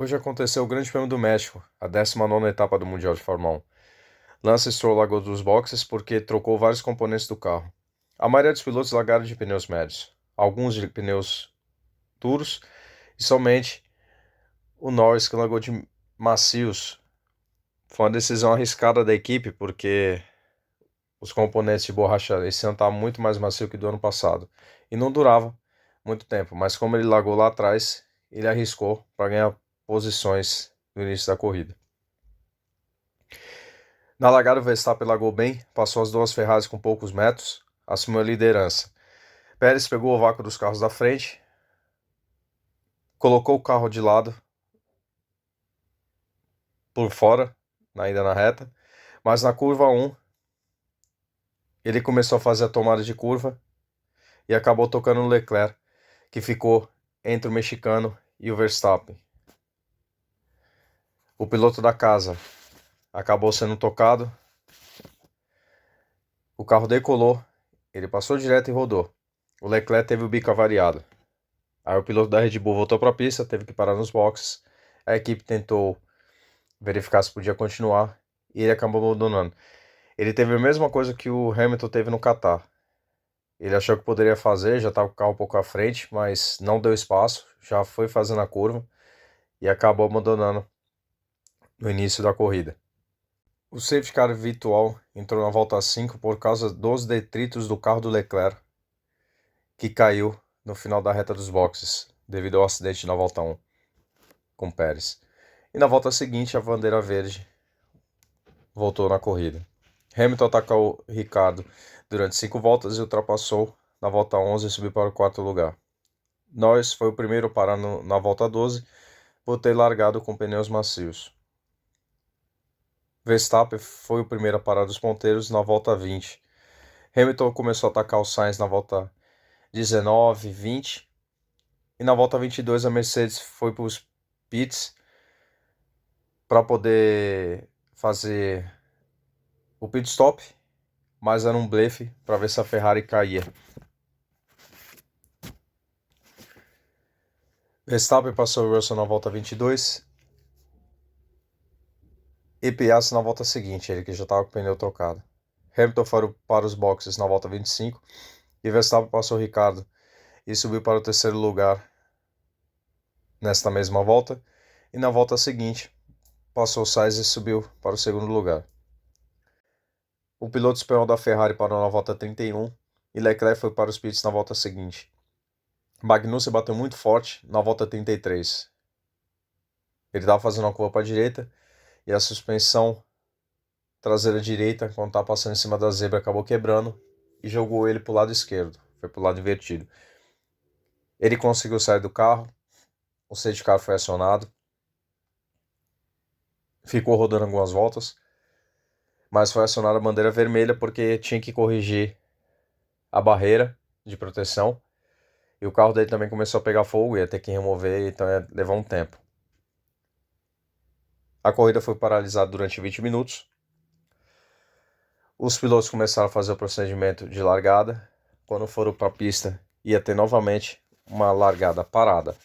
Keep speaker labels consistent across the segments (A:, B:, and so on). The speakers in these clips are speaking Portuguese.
A: Hoje aconteceu o Grande Prêmio do México, a 19ª etapa do Mundial de Fórmula 1. Lance Stroll largou dos boxes porque trocou vários componentes do carro. A maioria dos pilotos largaram de pneus médios, alguns de pneus duros e somente o Norris que largou de macios. Foi uma decisão arriscada da equipe porque os componentes de borracha esse ano estavam muito mais macio que do ano passado e não durava muito tempo, mas como ele largou lá atrás, ele arriscou para ganhar posições no início da corrida. Na largada, o Verstappen largou bem, passou as duas Ferraris com poucos metros, assumiu a liderança. Pérez pegou o vácuo dos carros da frente, colocou o carro de lado por fora, ainda na reta, mas na curva 1 ele começou a fazer a tomada de curva e acabou tocando no Leclerc, que ficou entre o mexicano e o Verstappen. O piloto da casa acabou sendo tocado, o carro decolou, ele passou direto e rodou. O Leclerc teve o bico avariado. Aí o piloto da Red Bull voltou para a pista, teve que parar nos boxes. A equipe tentou verificar se podia continuar e ele acabou abandonando. Ele teve a mesma coisa que o Hamilton teve no Qatar. Ele achou que poderia fazer, já estava com o carro um pouco à frente, mas não deu espaço, já foi fazendo a curva e acabou abandonando no início da corrida. O safety car virtual entrou na volta 5 por causa dos detritos do carro do Leclerc, que caiu no final da reta dos boxes, devido ao acidente na volta 1 com Pérez. E na volta seguinte, a bandeira verde voltou na corrida. Hamilton atacou Ricardo durante 5 voltas e ultrapassou na volta 11 e subiu para o quarto lugar. Norris foi o primeiro a parar na volta 12 por ter largado com pneus macios. Verstappen foi o primeiro a parar dos ponteiros na volta 20. Hamilton começou a atacar o Sainz na volta 19, 20. E na volta 22 a Mercedes foi para os pits para poder fazer o pit stop, mas era um blefe para ver se a Ferrari caía. Verstappen passou o Russell na volta 22 e Piastri na volta seguinte, ele que já estava com o pneu trocado. Hamilton foi para os boxes na volta 25 e Verstappen passou o Ricardo e subiu para o terceiro lugar nesta mesma volta. E na volta seguinte passou o Sainz e subiu para o segundo lugar. O piloto espanhol da Ferrari parou na volta 31 e Leclerc foi para os pits na volta seguinte. Magnussen bateu muito forte na volta 33. Ele estava fazendo uma curva para a direita e a suspensão traseira direita, quando estava passando em cima da zebra, acabou quebrando e jogou ele para o lado esquerdo. Foi para o lado invertido. Ele conseguiu sair do carro, o safety car foi acionado, ficou rodando algumas voltas, mas foi acionada a bandeira vermelha porque tinha que corrigir a barreira de proteção. E o carro dele também começou a pegar fogo, ia ter que remover, então ia levar um tempo. A corrida foi paralisada durante 20 minutos. Os pilotos começaram a fazer o procedimento de largada. Quando foram para a pista, ia ter novamente uma largada parada.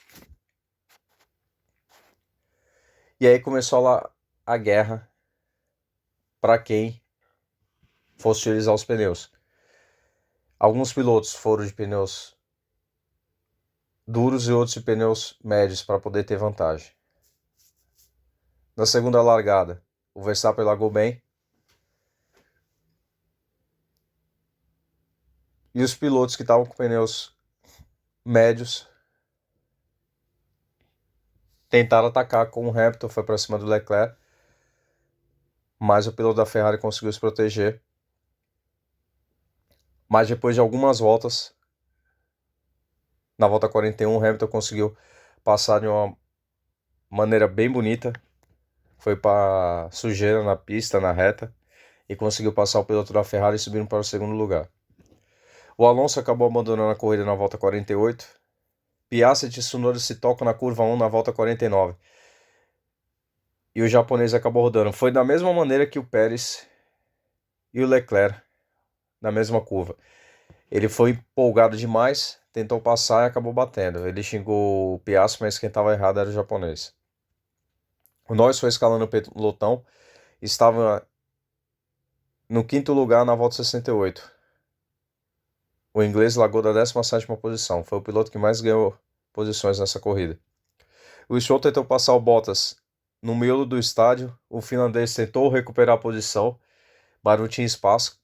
A: E aí começou lá a guerra para quem fosse utilizar os pneus. Alguns pilotos foram de pneus duros e outros de pneus médios para poder ter vantagem. Na segunda largada, o Verstappen largou bem. E os pilotos que estavam com pneus médios tentaram atacar com o Hamilton, foi para cima do Leclerc. Mas o piloto da Ferrari conseguiu se proteger. Mas depois de algumas voltas, na volta 41, o Hamilton conseguiu passar de uma maneira bem bonita. Foi para sujeira na pista, na reta, e conseguiu passar o piloto da Ferrari subindo para o segundo lugar. O Alonso acabou abandonando a corrida na volta 48. Piastri e Tsunoda se tocam na curva 1 na volta 49. E o japonês acabou rodando. Foi da mesma maneira que o Pérez e o Leclerc, na mesma curva. Ele foi empolgado demais, tentou passar e acabou batendo. Ele xingou o Piastri, mas quem estava errado era o japonês. O Norris foi escalando o pelotão, estava no quinto lugar na volta 68. O inglês largou da 17ª posição, foi o piloto que mais ganhou posições nessa corrida. O Stroll tentou passar o Bottas no miolo do estádio, o finlandês tentou recuperar a posição, mas não tinha espaço,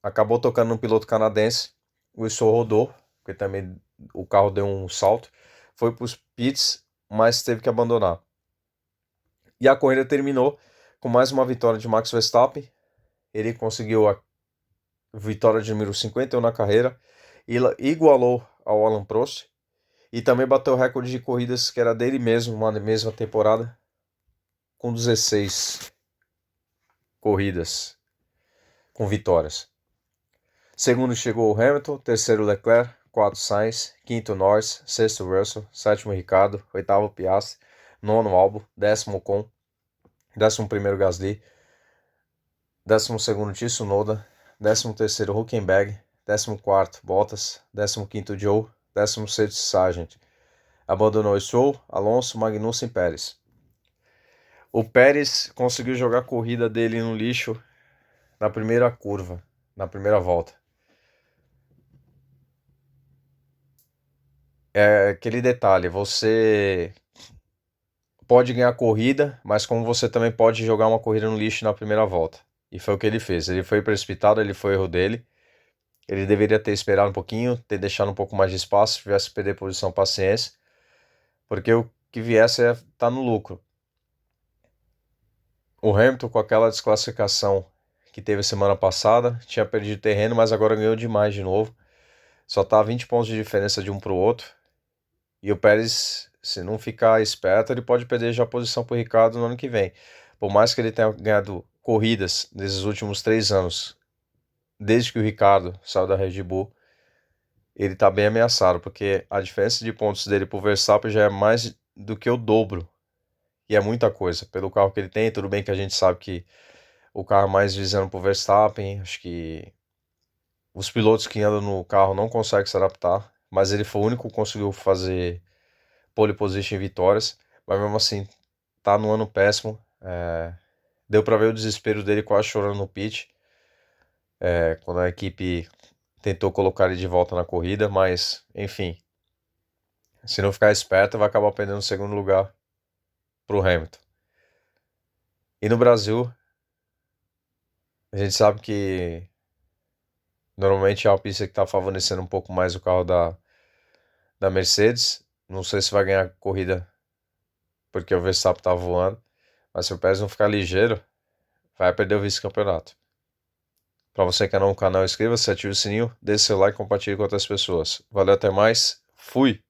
A: acabou tocando no piloto canadense, o Stroll rodou, porque também o carro deu um salto, foi para os pits, mas teve que abandonar. E a corrida terminou com mais uma vitória de Max Verstappen, ele conseguiu a vitória de número 51 na carreira, e igualou ao Alan Prost, e também bateu o recorde de corridas que era dele mesmo, na mesma temporada, com 16 corridas com vitórias. Segundo chegou o Hamilton, terceiro Leclerc, quarto Sainz, quinto Norris, sexto Russell, sétimo Ricardo, oitavo Piastri, nono Albon, décimo Ocon, décimo primeiro Gasly, décimo segundo Tsunoda, décimo terceiro Hülkenberg, décimo quarto Bottas, décimo quinto Joe, décimo sexto Sargent. Abandonou Stroll, Alonso, Magnussen e Pérez. O Pérez conseguiu jogar a corrida dele no lixo na primeira curva, na primeira volta. É aquele detalhe, você pode ganhar a corrida, mas como você também pode jogar uma corrida no lixo na primeira volta. E foi o que ele fez. Ele foi precipitado, ele foi erro dele. Ele deveria ter esperado um pouquinho, ter deixado um pouco mais de espaço, se tivesse que perder posição, paciência, porque o que viesse é estar no lucro. O Hamilton, com aquela desclassificação que teve semana passada, tinha perdido terreno, mas agora ganhou demais de novo. Só está 20 pontos de diferença de um para o outro. E o Pérez, se não ficar esperto, ele pode perder já a posição para o Ricardo no ano que vem. Por mais que ele tenha ganhado corridas nesses últimos 3 anos, desde que o Ricardo saiu da Red Bull, ele está bem ameaçado, porque a diferença de pontos dele para o Verstappen já é mais do que o dobro. E é muita coisa. Pelo carro que ele tem, tudo bem que a gente sabe que o carro mais visando para o Verstappen, acho que os pilotos que andam no carro não conseguem se adaptar, mas ele foi o único que conseguiu fazer pole position em vitórias, mas mesmo assim tá no ano péssimo. Deu para ver o desespero dele quase chorando no pit, quando a equipe tentou colocar ele de volta na corrida, mas enfim, se não ficar esperto vai acabar perdendo o segundo lugar pro Hamilton. E no Brasil, a gente sabe que normalmente é uma pista que está favorecendo um pouco mais o carro da Mercedes. Não sei se vai ganhar corrida porque o Verstappen tá voando, mas se o Pérez não ficar ligeiro, vai perder o vice-campeonato. Para você que é novo no canal, inscreva-se, ative o sininho, deixe seu like e compartilhe com outras pessoas. Valeu, até mais. Fui!